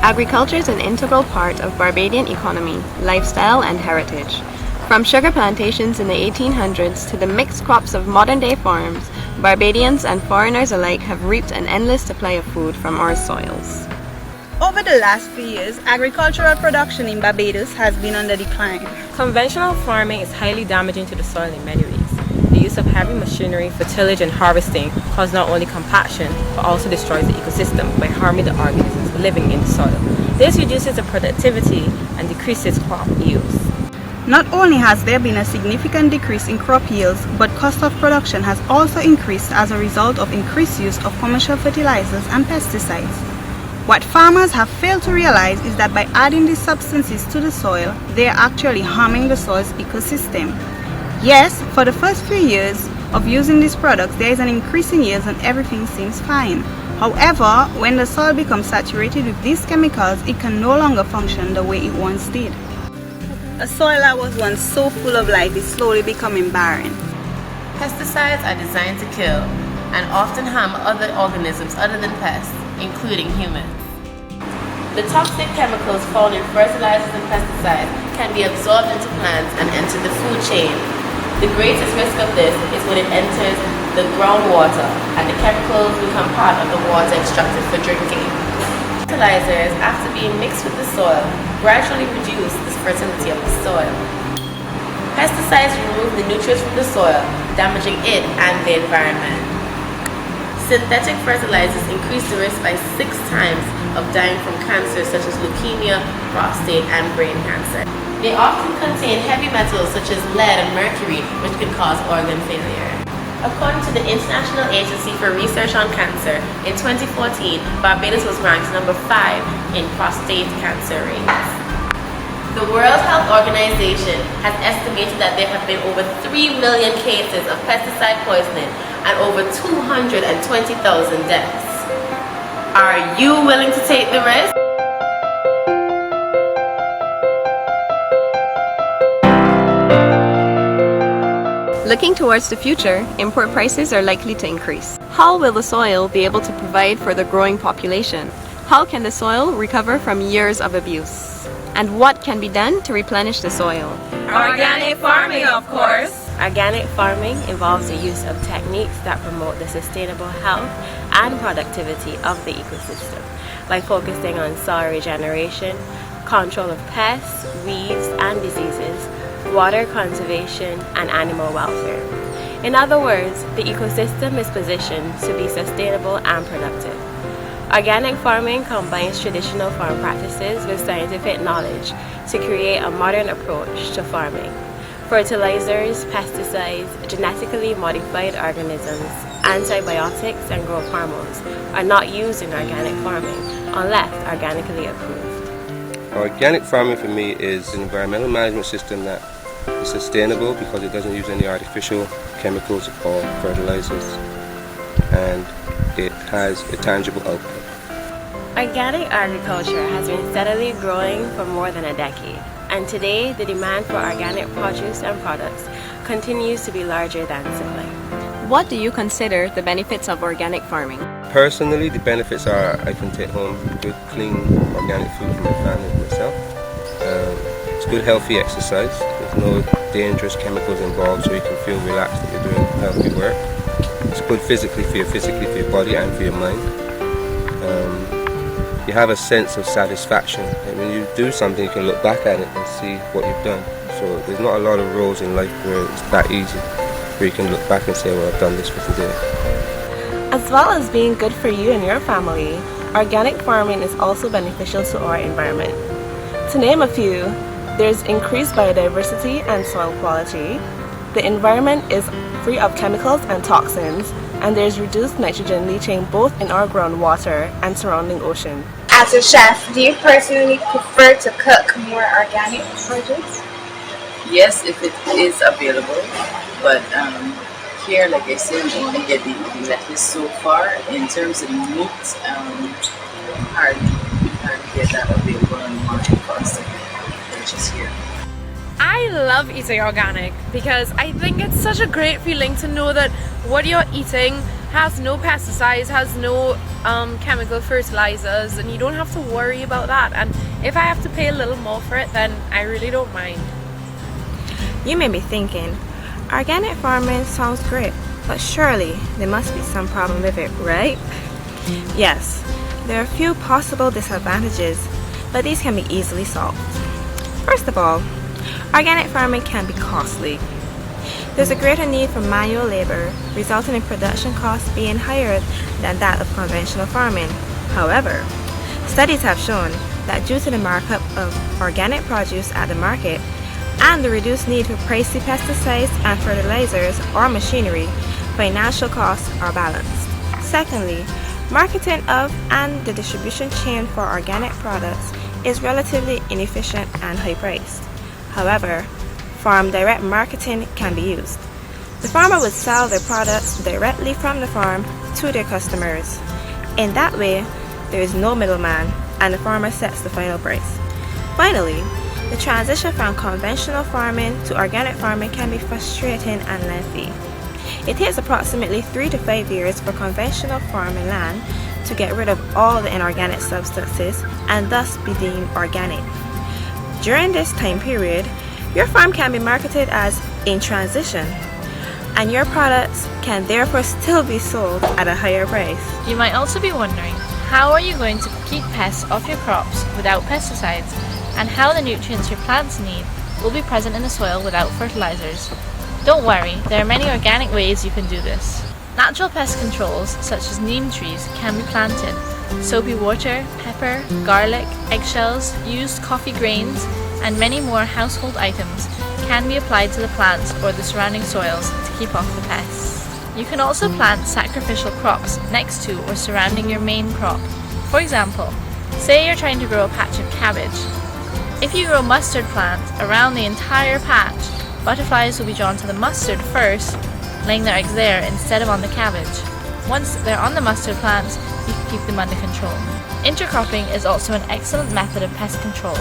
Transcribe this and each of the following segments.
Agriculture is an integral part of Barbadian economy, lifestyle, and heritage. From sugar plantations in the 1800s to the mixed crops of modern-day farms, Barbadians and foreigners alike have reaped an endless supply of food from our soils. Over the last few years, agricultural production in Barbados has been on the decline. Conventional farming is highly damaging to the soil in many ways. The use of heavy machinery for tillage and harvesting causes not only compaction but also destroys the ecosystem by harming the organisms living in the soil. This reduces the productivity and decreases crop yields. Not only has there been a significant decrease in crop yields, but cost of production has also increased as a result of increased use of commercial fertilizers and pesticides. What farmers have failed to realize is that by adding these substances to the soil, they are actually harming the soil's ecosystem. Yes, for the first few years of using these products, there is an increase in yields and everything seems fine. However, when the soil becomes saturated with these chemicals, it can no longer function the way it once did. A soil that was once so full of life is slowly becoming barren. Pesticides are designed to kill and often harm other organisms other than pests, including humans. The toxic chemicals found in fertilizers and pesticides can be absorbed into plants and enter the food chain. The greatest risk of this is when it enters the groundwater and the chemicals become part of the water extracted for drinking. Fertilizers, after being mixed with the soil, gradually reduce the fertility of the soil. Pesticides remove the nutrients from the soil, damaging it and the environment. Synthetic fertilizers increase the risk by 6 times of dying from cancers such as leukemia, prostate, and brain cancer. They often contain heavy metals such as lead and mercury, which can cause organ failure. According to the International Agency for Research on Cancer, in 2014, Barbados was ranked number 5 in prostate cancer rates. The World Health Organization has estimated that there have been over 3 million cases of pesticide poisoning and over 220,000 deaths. Are you willing to take the risk? Looking towards the future, import prices are likely to increase. How will the soil be able to provide for the growing population? How can the soil recover from years of abuse? And what can be done to replenish the soil? Organic farming, of course! Organic farming involves the use of techniques that promote the sustainable health and productivity of the ecosystem by focusing on soil regeneration, control of pests, weeds, and diseases, water conservation, and animal welfare. In other words, the ecosystem is positioned to be sustainable and productive. Organic farming combines traditional farm practices with scientific knowledge to create a modern approach to farming. Fertilizers, pesticides, genetically modified organisms, antibiotics, and growth hormones are not used in organic farming unless organically approved. Organic farming for me is an environmental management system that is sustainable because it doesn't use any artificial chemicals or fertilizers, and it has a tangible output. Organic agriculture has been steadily growing for more than a decade, and today the demand for organic produce and products continues to be larger than supply. What do you consider the benefits of organic farming? Personally, the benefits are I can take home good, clean, organic food for my family and myself. It's good, healthy exercise. There's no dangerous chemicals involved, so you can feel relaxed that you're doing healthy work. It's good physically for your body and for your mind. You have a sense of satisfaction, and when you do something, you can look back at it and see what you've done. So there's not a lot of roles in life where it's that easy, where you can look back and say, well, I've done this for today. As well as being good for you and your family, organic farming is also beneficial to our environment. To name a few, there's increased biodiversity and soil quality, the environment is free of chemicals and toxins, and there's reduced nitrogen leaching both in our groundwater and surrounding ocean. As a chef, do you personally prefer to cook more organic produce? Yes, if it is available, but here, like I said, we only get the lettuce so far. In terms of meat, hardly get that available on the market for us to purchase here. I love eating organic because I think it's such a great feeling to know that what you're eating has no pesticides, has no chemical fertilizers, and you don't have to worry about that. And if I have to pay a little more for it, then I really don't mind. You may be thinking, organic farming sounds great, but surely there must be some problem with it, right? Yes, there are a few possible disadvantages, but these can be easily solved. First of all, organic farming can be costly. There's a greater need for manual labor, resulting in production costs being higher than that of conventional farming. However, studies have shown that due to the markup of organic produce at the market and the reduced need for pricey pesticides and fertilizers or machinery, financial costs are balanced. Secondly, marketing of and the distribution chain for organic products is relatively inefficient and high-priced. However, farm direct marketing can be used. The farmer would sell their products directly from the farm to their customers. In that way, there is no middleman and the farmer sets the final price. Finally, the transition from conventional farming to organic farming can be frustrating and lengthy. It takes approximately 3 to 5 years for conventional farming land to get rid of all the inorganic substances and thus be deemed organic. During this time period, your farm can be marketed as in transition, and your products can therefore still be sold at a higher price. You might also be wondering, how are you going to keep pests off your crops without pesticides, and how the nutrients your plants need will be present in the soil without fertilizers? Don't worry, there are many organic ways you can do this. Natural pest controls, such as neem trees, can be planted. Soapy water, pepper, garlic, eggshells, used coffee grains, and many more household items can be applied to the plants or the surrounding soils to keep off the pests. You can also plant sacrificial crops next to or surrounding your main crop. For example, say you're trying to grow a patch of cabbage. If you grow mustard plants around the entire patch, butterflies will be drawn to the mustard first, laying their eggs there instead of on the cabbage. Once they're on the mustard plants, you can keep them under control. Intercropping is also an excellent method of pest control.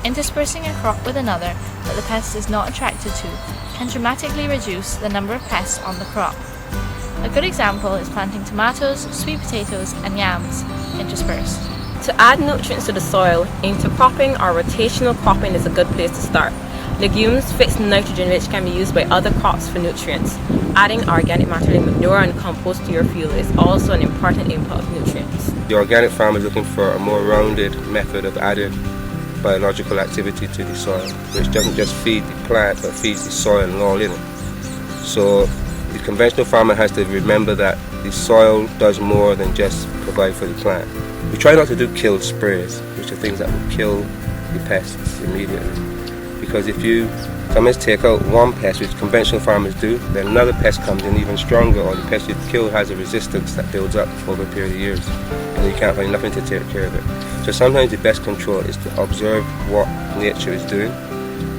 Interspersing a crop with another that the pest is not attracted to can dramatically reduce the number of pests on the crop. A good example is planting tomatoes, sweet potatoes, and yams interspersed. To add nutrients to the soil, intercropping or rotational cropping is a good place to start. Legumes fix nitrogen which can be used by other crops for nutrients. Adding organic matter like manure and compost to your field is also an important input of nutrients. The organic farmer is looking for a more rounded method of adding biological activity to the soil, which doesn't just feed the plant but feeds the soil and all in it. So the conventional farmer has to remember that the soil does more than just provide for the plant. We try not to do kill sprays, which are things that will kill the pests immediately. Because if you sometimes take out one pest, which conventional farmers do, then another pest comes in even stronger, or the pest you've killed has a resistance that builds up over a period of years, and you can't find nothing to take care of it. So sometimes the best control is to observe what nature is doing,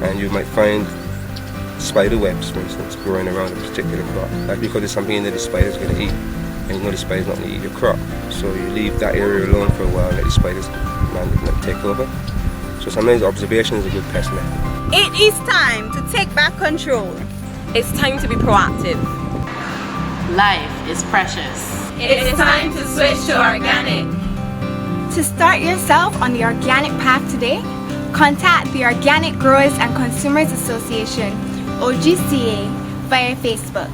and you might find spider webs, for instance, growing around a particular crop. That's because there's something in there the spider's going to eat, and you know the spider's not going to eat your crop. So you leave that area alone for a while and let the spiders take over. So sometimes observation is a good pest method. It is time to take back control. It's time to be proactive. Life is precious. It's time to switch to organic. To start yourself on the organic path today, contact the Organic Growers and Consumers Association, OGCA, via Facebook.